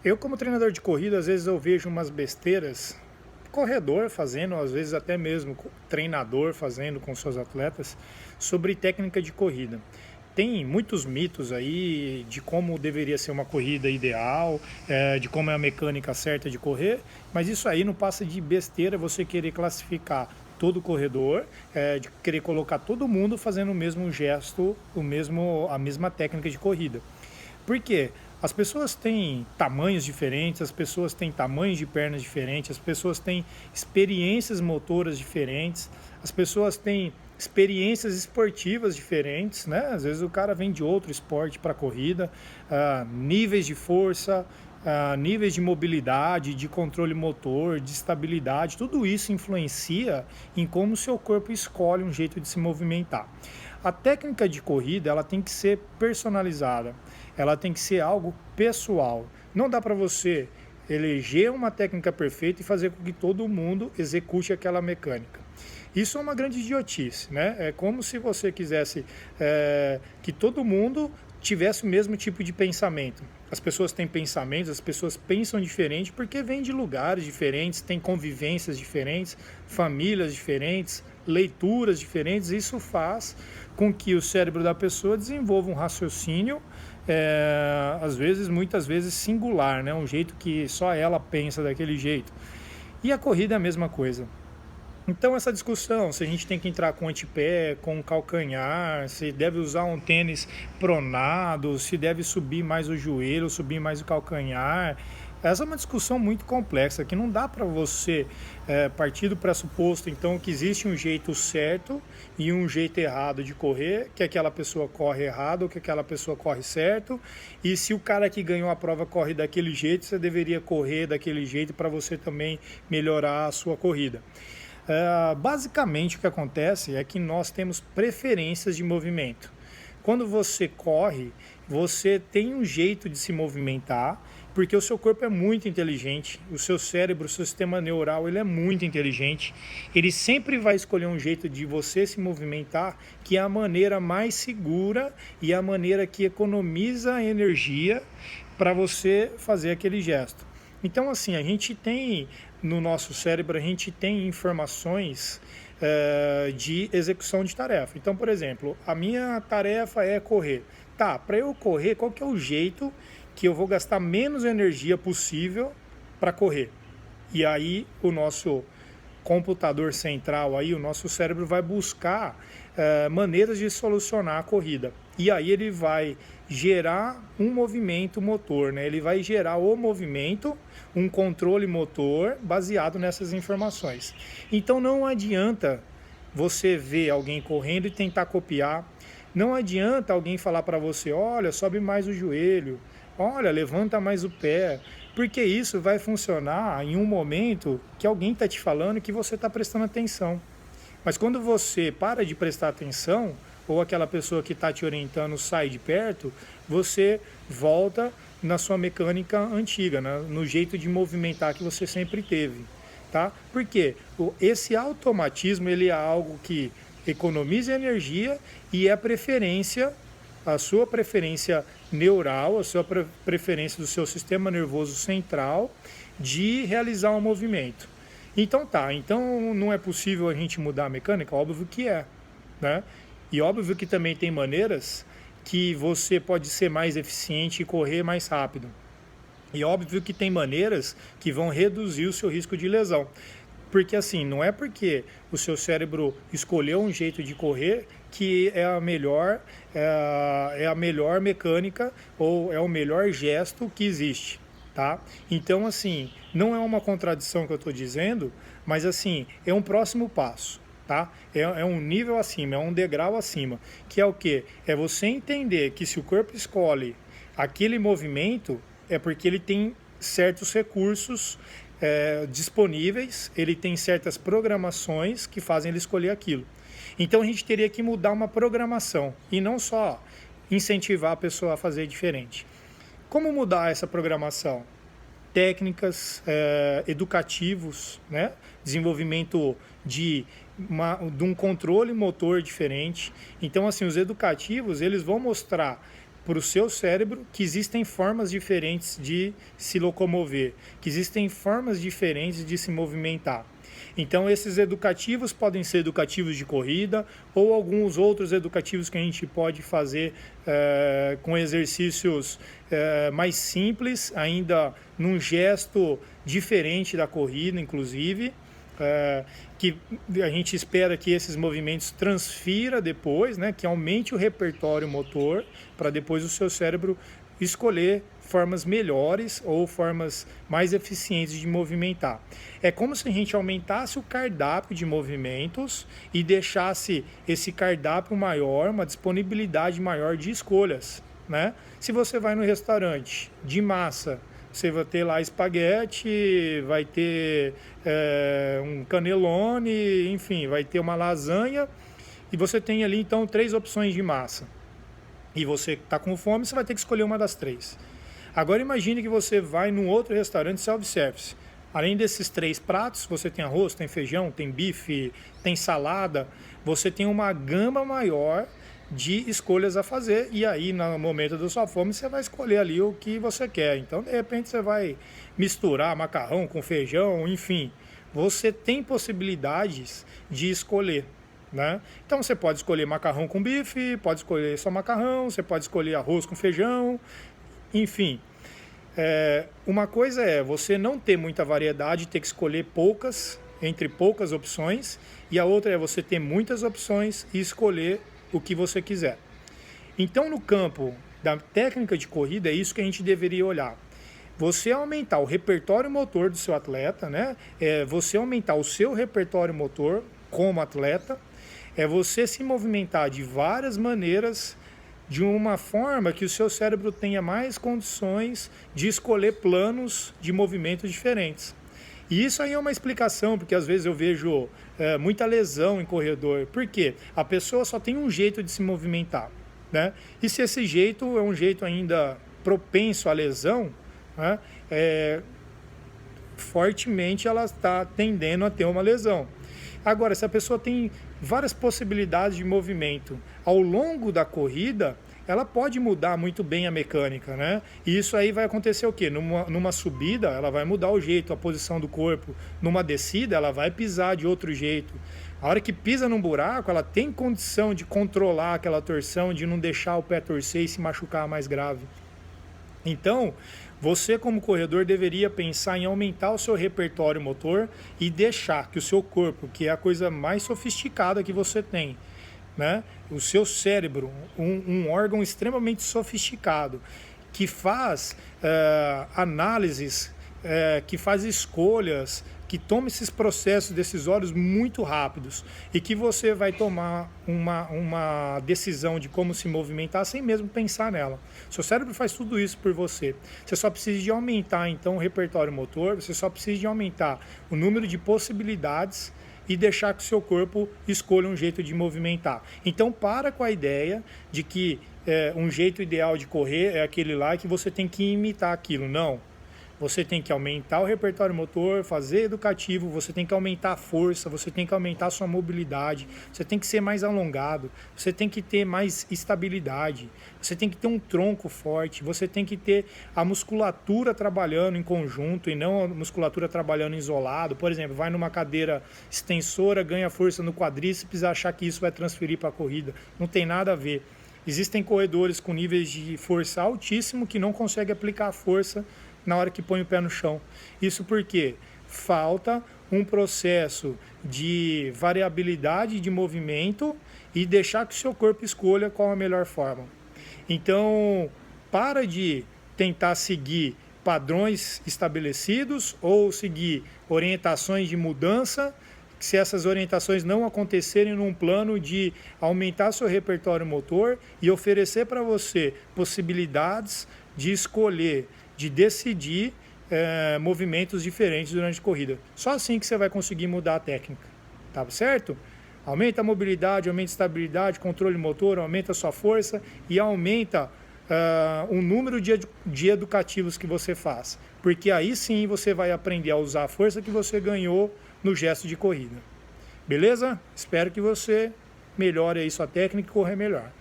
Eu, como treinador de corrida, às vezes eu vejo umas besteiras, corredor fazendo, às vezes até mesmo treinador fazendo com seus atletas, sobre técnica de corrida. Tem muitos mitos aí de como deveria ser uma corrida ideal, de como é a mecânica certa de correr, mas isso aí não passa de besteira você querer classificar todo corredor, de querer colocar todo mundo fazendo o mesmo gesto, a mesma técnica de corrida. Por quê? As pessoas têm tamanhos diferentes, as pessoas têm tamanhos de pernas diferentes, as pessoas têm experiências motoras diferentes, as pessoas têm experiências esportivas diferentes, né? Às vezes o cara vem de outro esporte para a corrida, níveis de força, níveis de mobilidade, de controle motor, de estabilidade, tudo isso influencia em como o seu corpo escolhe um jeito de se movimentar. A técnica de corrida ela tem que ser personalizada, ela tem que ser algo pessoal. Não dá para você eleger uma técnica perfeita e fazer com que todo mundo execute aquela mecânica. Isso é uma grande idiotice, né? É como se você quisesse que todo mundo tivesse o mesmo tipo de pensamento. As pessoas têm pensamentos, as pessoas pensam diferente porque vêm de lugares diferentes, têm convivências diferentes, famílias diferentes, leituras diferentes. Isso faz com que o cérebro da pessoa desenvolva um raciocínio, às vezes, muitas vezes singular, né? Um jeito que só ela pensa daquele jeito. E a corrida é a mesma coisa. Então essa discussão, se a gente tem que entrar com antepé, com calcanhar, se deve usar um tênis pronado, se deve subir mais o joelho, subir mais o calcanhar, essa é uma discussão muito complexa, que não dá para você partir do pressuposto então que existe um jeito certo e um jeito errado de correr, que aquela pessoa corre errado ou que aquela pessoa corre certo, e se o cara que ganhou a prova corre daquele jeito, você deveria correr daquele jeito para você também melhorar a sua corrida. Basicamente o que acontece é que nós temos preferências de movimento. Quando você corre, você tem um jeito de se movimentar, porque o seu corpo é muito inteligente, o seu cérebro, o seu sistema neural, ele é muito inteligente. Ele sempre vai escolher um jeito de você se movimentar que é a maneira mais segura e a maneira que economiza energia para você fazer aquele gesto. Então, assim, a gente tem no nosso cérebro, a gente tem informações de execução de tarefa. Então, por exemplo, a minha tarefa é correr. Tá, para eu correr, qual que é o jeito que eu vou gastar menos energia possível para correr? E aí o nosso computador central, aí, o nosso cérebro vai buscar maneiras de solucionar a corrida. E aí ele vai gerar um movimento motor, né? Ele vai gerar o movimento, um controle motor baseado nessas informações. Então não adianta você ver alguém correndo e tentar copiar. Não adianta alguém falar para você, olha, sobe mais o joelho, olha, levanta mais o pé, porque isso vai funcionar em um momento que alguém está te falando que você está prestando atenção. Mas quando você para de prestar atenção, ou aquela pessoa que está te orientando sai de perto, você volta na sua mecânica antiga, no jeito de movimentar que você sempre teve. Tá? Porque esse automatismo ele é algo que economiza energia e é preferência, a sua preferência neural, a sua preferência do seu sistema nervoso central de realizar um movimento. Então tá, então não é possível a gente mudar a mecânica? Óbvio que é, né? E óbvio que também tem maneiras que você pode ser mais eficiente e correr mais rápido. E óbvio que tem maneiras que vão reduzir o seu risco de lesão. Porque assim, não é porque o seu cérebro escolheu um jeito de correr que é a melhor mecânica ou é o melhor gesto que existe, tá? Então assim, não é uma contradição que eu estou dizendo, mas assim, é um próximo passo. Tá? É um nível acima, é um degrau acima, que é o quê? É você entender que se o corpo escolhe aquele movimento, é porque ele tem certos recursos disponíveis, ele tem certas programações que fazem ele escolher aquilo. Então a gente teria que mudar uma programação e não só incentivar a pessoa a fazer diferente. Como mudar essa programação? Técnicas educativos, né? Desenvolvimento de um controle motor diferente. Então, assim, os educativos eles vão mostrar para o seu cérebro que existem formas diferentes de se locomover, que existem formas diferentes de se movimentar. Então, esses educativos podem ser educativos de corrida ou alguns outros educativos que a gente pode fazer com exercícios mais simples, ainda num gesto diferente da corrida, inclusive, que a gente espera que esses movimentos transfira depois, né, que aumente o repertório motor para depois o seu cérebro escolher formas melhores ou formas mais eficientes de movimentar. É como se a gente aumentasse o cardápio de movimentos e deixasse esse cardápio maior, uma disponibilidade maior de escolhas, né? Se você vai no restaurante de massa, você vai ter lá espaguete, vai ter um cannelloni, enfim, vai ter uma lasanha, e você tem ali então 3 opções de massa. E você está com fome, você vai ter que escolher uma das 3. Agora imagine que você vai num outro restaurante self-service. Além desses 3 pratos, você tem arroz, tem feijão, tem bife, tem salada. Você tem uma gama maior de escolhas a fazer. E aí, no momento da sua fome, você vai escolher ali o que você quer. Então, de repente, você vai misturar macarrão com feijão, enfim. Você tem possibilidades de escolher, né? Então, você pode escolher macarrão com bife, pode escolher só macarrão, você pode escolher arroz com feijão, enfim. Uma coisa é você não ter muita variedade, ter que escolher entre poucas opções, e a outra é você ter muitas opções e escolher o que você quiser. Então, no campo da técnica de corrida, é isso que a gente deveria olhar. Você aumentar o repertório motor do seu atleta, né? Você aumentar o seu repertório motor como atleta, é você se movimentar de várias maneiras, de uma forma que o seu cérebro tenha mais condições de escolher planos de movimentos diferentes. E isso aí é uma explicação, porque às vezes eu vejo muita lesão em corredor. Por quê? A pessoa só tem um jeito de se movimentar, né? E se esse jeito é um jeito ainda propenso à lesão, né, fortemente ela está tendendo a ter uma lesão. Agora, se a pessoa tem várias possibilidades de movimento ao longo da corrida, ela pode mudar muito bem a mecânica, né? E isso aí vai acontecer o quê? Numa subida, ela vai mudar o jeito, a posição do corpo. Numa descida, ela vai pisar de outro jeito. A hora que pisa num buraco, ela tem condição de controlar aquela torção, de não deixar o pé torcer e se machucar mais grave. Então, você como corredor deveria pensar em aumentar o seu repertório motor e deixar que o seu corpo, que é a coisa mais sofisticada que você tem, né? O seu cérebro, um órgão extremamente sofisticado, que faz análises, que faz escolhas, que toma esses processos decisórios muito rápidos e que você vai tomar uma decisão de como se movimentar sem mesmo pensar nela. Seu cérebro faz tudo isso por você. Você só precisa de aumentar então o repertório motor, você só precisa de aumentar o número de possibilidades e deixar que o seu corpo escolha um jeito de movimentar. Então para com a ideia de que um jeito ideal de correr é aquele lá que você tem que imitar aquilo. Não. Você tem que aumentar o repertório motor, fazer educativo, você tem que aumentar a força, você tem que aumentar a sua mobilidade, você tem que ser mais alongado, você tem que ter mais estabilidade, você tem que ter um tronco forte, você tem que ter a musculatura trabalhando em conjunto e não a musculatura trabalhando isolado. Por exemplo, vai numa cadeira extensora, ganha força no quadríceps, achar que isso vai transferir para a corrida. Não tem nada a ver. Existem corredores com níveis de força altíssimo que não conseguem aplicar a força na hora que põe o pé no chão. Isso porque falta um processo de variabilidade de movimento e deixar que o seu corpo escolha qual a melhor forma. Então, para de tentar seguir padrões estabelecidos ou seguir orientações de mudança, se essas orientações não acontecerem num plano de aumentar seu repertório motor e oferecer para você possibilidades de escolher, de decidir movimentos diferentes durante a corrida. Só assim que você vai conseguir mudar a técnica, tá certo? Aumenta a mobilidade, aumenta a estabilidade, controle motor, aumenta a sua força e aumenta o número de educativos que você faz, porque aí sim você vai aprender a usar a força que você ganhou no gesto de corrida. Beleza? Espero que você melhore aí sua técnica e corra melhor.